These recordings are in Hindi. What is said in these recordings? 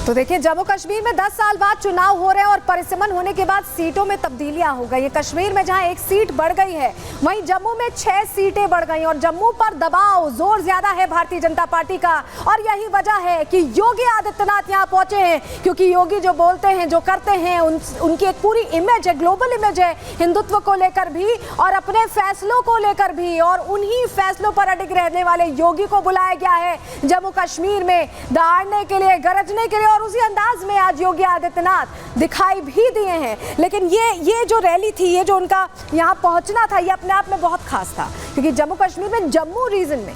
तो देखिए, जम्मू कश्मीर में 10 साल बाद चुनाव हो रहे हैं और परिसीमन होने के बाद सीटों में तब्दीलियां हो गई है। कश्मीर में जहां 1 सीट बढ़ गई है, वहीं जम्मू में 6 सीटें बढ़ गई और जम्मू पर दबाव जोर ज्यादा है भारतीय जनता पार्टी का। और यही वजह है कि योगी आदित्यनाथ यहां पहुंचे हैं, क्योंकि योगी जो बोलते हैं, जो करते हैं, उनकी एक पूरी इमेज है, ग्लोबल इमेज है, हिंदुत्व को लेकर भी और अपने फैसलों को लेकर भी। और उन्हीं फैसलों पर अडिग रहने वाले योगी को बुलाया गया है जम्मू कश्मीर में दहाड़ने के लिए, गरजने के लिए, और उसी अंदाज में आज योगी आदित्यनाथ दिखाई भी दिए हैं। लेकिन ये जो रैली थी, ये जो उनका यहाँ पहुंचना था, ये अपने आप में बहुत खास था, क्योंकि जम्मू कश्मीर में, जम्मू रीजन में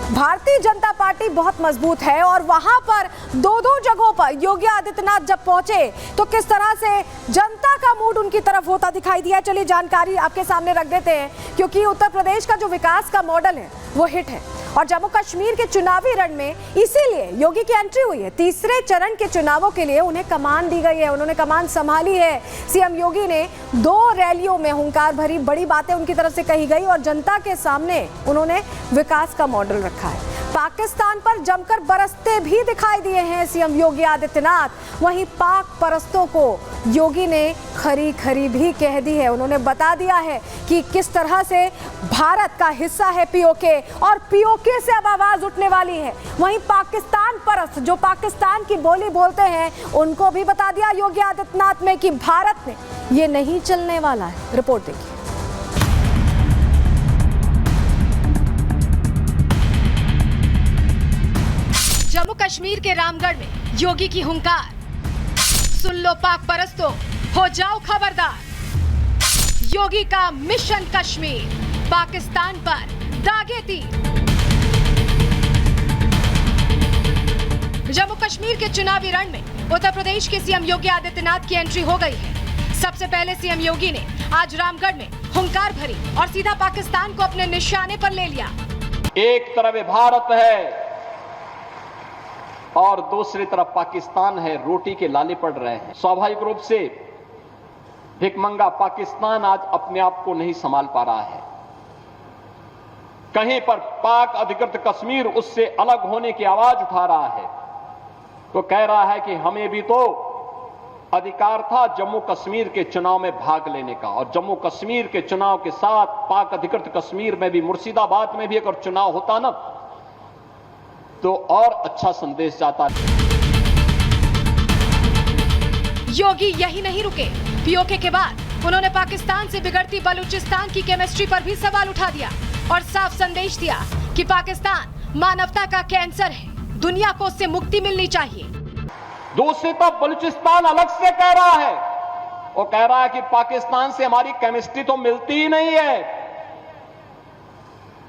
भारतीय जनता पार्टी बहुत मजबूत है और वहां पर दो जगहों पर योगी आदित्यनाथ जब पहुंचे तो किस तरह से जनता का मूड उनकी तरफ होता दिखाई दिया। चलिए जानकारी आपके सामने रख देते हैं, क्योंकि उत्तर प्रदेश का जो विकास का मॉडल है वो हिट है और जम्मू कश्मीर के चुनावी रण में इसीलिए योगी की एंट्री हुई है। तीसरे चरण के चुनावों के लिए उन्हें कमान दी गई है, उन्होंने कमान संभाली है। सीएम योगी ने 2 रैलियों में हुंकार भरी, बड़ी बातें उनकी तरफ से कही गई और जनता के सामने उन्होंने विकास का मॉडल रखा है। पाकिस्तान पर जमकर बरसते भी दिखाई दिए हैं सीएम योगी आदित्यनाथ। वहीं पाक परस्तों को योगी ने खरी खरी भी कह दी है। उन्होंने बता दिया है कि किस तरह से भारत का हिस्सा है पीओके और पीओके से अब आवाज उठने वाली है। वहीं पाकिस्तान परस्त जो पाकिस्तान की बोली बोलते हैं, उनको भी बता दिया योगी आदित्यनाथ ने कि भारत में ये नहीं चलने वाला है। रिपोर्ट देखिए। जम्मू कश्मीर के रामगढ़ में योगी की हुंकार, सुन लो पाक परस्तों, हो जाओ खबरदार। योगी का मिशन कश्मीर, पाकिस्तान पर दागे तीर। जम्मू कश्मीर के चुनावी रण में उत्तर प्रदेश के सीएम योगी आदित्यनाथ की एंट्री हो गई है। सबसे पहले सीएम योगी ने आज रामगढ़ में हुंकार भरी और सीधा पाकिस्तान को अपने निशाने पर ले लिया। एक तरफ भारत है और दूसरी तरफ पाकिस्तान है, रोटी के लाले पड़ रहे हैं। स्वाभाविक रूप से भिखमंगा पाकिस्तान आज अपने आप को नहीं संभाल पा रहा है। कहीं पर पाक अधिकृत कश्मीर उससे अलग होने की आवाज उठा रहा है, तो कह रहा है कि हमें भी तो अधिकार था जम्मू कश्मीर के चुनाव में भाग लेने का, और जम्मू कश्मीर के चुनाव के साथ पाक अधिकृत कश्मीर में भी, मुर्शिदाबाद में भी अगर चुनाव होता ना तो और अच्छा संदेश जाता है। योगी यही नहीं रुके, पीओके के बाद उन्होंने पाकिस्तान से बिगड़ती बलूचिस्तान की केमिस्ट्री पर भी सवाल उठा दिया और साफ संदेश दिया कि पाकिस्तान मानवता का कैंसर है, दुनिया को उससे मुक्ति मिलनी चाहिए। दूसरी तरफ बलूचिस्तान अलग से कह रहा है, वो कह रहा है कि पाकिस्तान से हमारी केमिस्ट्री तो मिलती ही नहीं है,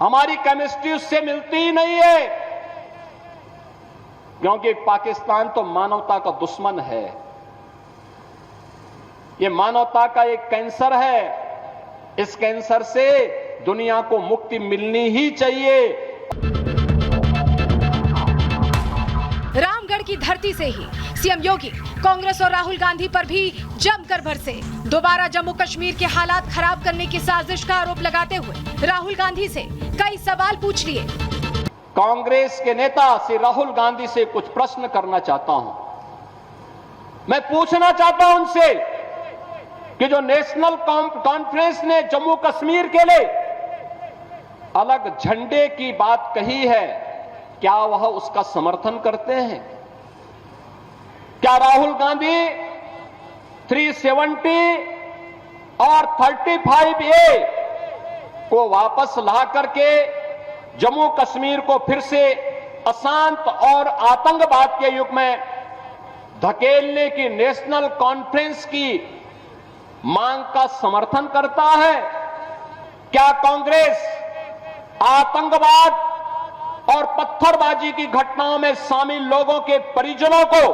हमारी केमिस्ट्री उससे मिलती ही नहीं है, क्योंकि पाकिस्तान तो मानवता का दुश्मन है, ये मानवता का एक कैंसर है। इस कैंसर से दुनिया को मुक्ति मिलनी ही चाहिए। रामगढ़ की धरती से ही सीएम योगी कांग्रेस और राहुल गांधी पर भी जमकर बरसे। दोबारा जम्मू कश्मीर के हालात खराब करने की साजिश का आरोप लगाते हुए राहुल गांधी से कई सवाल पूछ लिए। कांग्रेस के नेता श्री राहुल गांधी से कुछ प्रश्न करना चाहता हूं। मैं पूछना चाहता हूं उनसे कि जो नेशनल कॉन्फ्रेंस ने जम्मू कश्मीर के लिए अलग झंडे की बात कही है, क्या वह उसका समर्थन करते हैं? क्या राहुल गांधी 370 और 35A को वापस ला करके जम्मू कश्मीर को फिर से अशांत और आतंकवाद के युग में धकेलने की नेशनल कॉन्फ्रेंस की मांग का समर्थन करता है? क्या कांग्रेस आतंकवाद और पत्थरबाजी की घटनाओं में शामिल लोगों के परिजनों को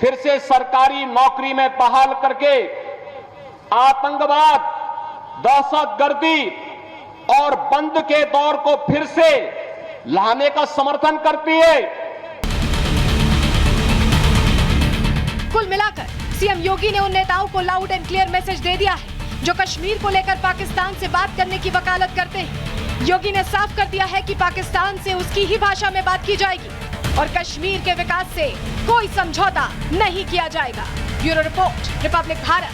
फिर से सरकारी नौकरी में बहाल करके आतंकवाद, दहशतगर्दी और बंद के दौर को फिर से लाने का समर्थन करती है? कुल मिलाकर सीएम योगी ने उन नेताओं को लाउड एंड क्लियर मैसेज दे दिया है जो कश्मीर को लेकर पाकिस्तान से बात करने की वकालत करते हैं। योगी ने साफ कर दिया है कि पाकिस्तान से उसकी ही भाषा में बात की जाएगी। और कश्मीर के विकास से कोई समझौता नहीं किया जाएगा। Bureau report, Republic Bharat.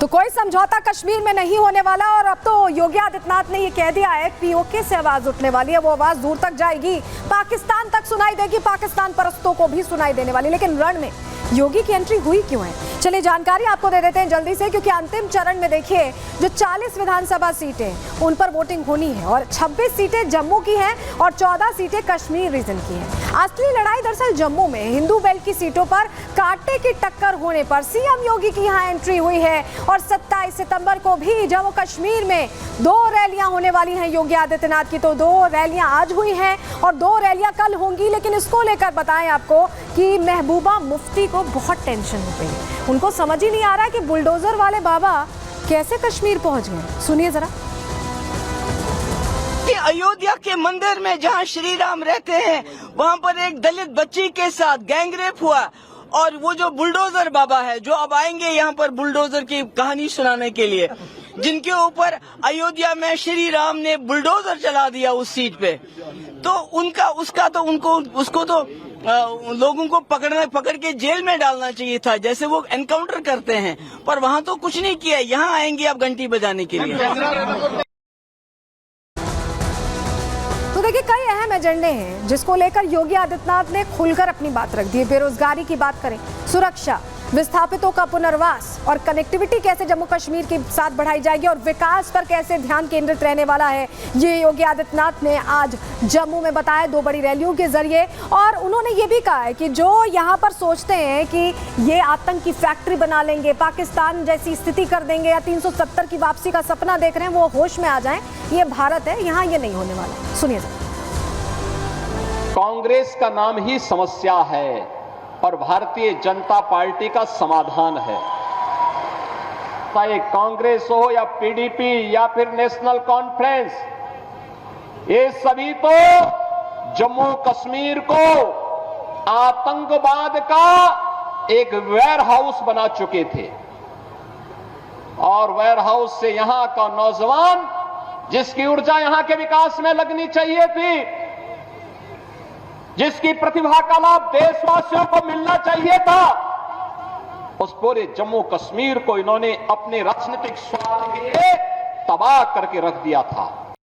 तो कोई समझौता कश्मीर में नहीं होने वाला और अब तो योगी आदित्यनाथ ने ये कह दिया है, पीओके से आवाज उठने वाली है, वो आवाज दूर तक जाएगी, पाकिस्तान तक सुनाई देगी, पाकिस्तान परस्तों को भी सुनाई देने वाली। लेकिन रण में योगी की एंट्री हुई क्यों है, चलिए जानकारी आपको दे देते हैं जल्दी से, क्योंकि अंतिम चरण में देखिए जो 40 विधानसभा सीटें उन पर वोटिंग होनी है और 26 सीटें जम्मू की हैं और 14 सीटें कश्मीर रीजन की हैं। असली लड़ाई दरअसल जम्मू में हिंदू बेल्ट की सीटों पर कांटे की टक्कर होने पर सीएम योगी की यहां एंट्री हुई है और 27 सितंबर को भी जम्मू कश्मीर में 2 रैलियां होने वाली हैं योगी आदित्यनाथ की। तो 2 रैलियां आज हुई हैं और 2 रैलियां कल होंगी। लेकिन इसको लेकर बताएं आपको कि महबूबा मुफ्ती को बहुत टेंशन हो गई है, उनको समझ ही नहीं आ रहा कि बुलडोजर वाले बाबा कैसे कश्मीर पहुंच गए। सुनिए जरा। कि अयोध्या के मंदिर में जहां श्री राम रहते हैं वहां पर एक दलित बच्ची के साथ गैंगरेप हुआ और वो जो बुलडोजर बाबा है जो अब आएंगे यहाँ पर बुलडोजर की कहानी सुनाने के लिए, जिनके ऊपर अयोध्या में श्री राम ने बुलडोजर चला दिया उस सीट पे, तो उसको तो लोगों को पकड़ के जेल में डालना चाहिए था, जैसे वो एनकाउंटर करते हैं, पर वहाँ तो कुछ नहीं किया। यहाँ आएंगे अब घंटी बजाने के लिए। तो देखिए कई अहम एजेंडे हैं जिसको लेकर योगी आदित्यनाथ ने खुलकर अपनी बात रख दी है। बेरोजगारी की बात करें, सुरक्षा, विस्थापितों का पुनर्वास और कनेक्टिविटी कैसे जम्मू कश्मीर के साथ बढ़ाई जाएगी और विकास पर कैसे ध्यान केंद्रित रहने वाला है, ये योगी आदित्यनाथ ने आज जम्मू में बताया 2 बड़ी रैलियों के जरिए। और उन्होंने ये भी कहा है कि जो यहाँ पर सोचते हैं कि ये आतंक की फैक्ट्री बना लेंगे, पाकिस्तान जैसी स्थिति कर देंगे या 370 की वापसी का सपना देख रहे हैं, वो होश में आ जाएं। ये भारत है, यहाँ ये नहीं होने वाला। सुनिए। कांग्रेस का नाम ही समस्या है और भारतीय जनता पार्टी का समाधान है। चाहे कांग्रेस हो या पीडीपी या फिर नेशनल कॉन्फ्रेंस, ये सभी तो जम्मू कश्मीर को आतंकवाद का एक वेयर हाउस बना चुके थे और वेयर हाउस से यहां का नौजवान जिसकी ऊर्जा यहां के विकास में लगनी चाहिए थी, जिसकी प्रतिभा का लाभ देशवासियों को मिलना चाहिए था, उस पूरे जम्मू कश्मीर को इन्होंने अपने राजनीतिक स्वार्थ के लिए तबाह करके रख दिया था।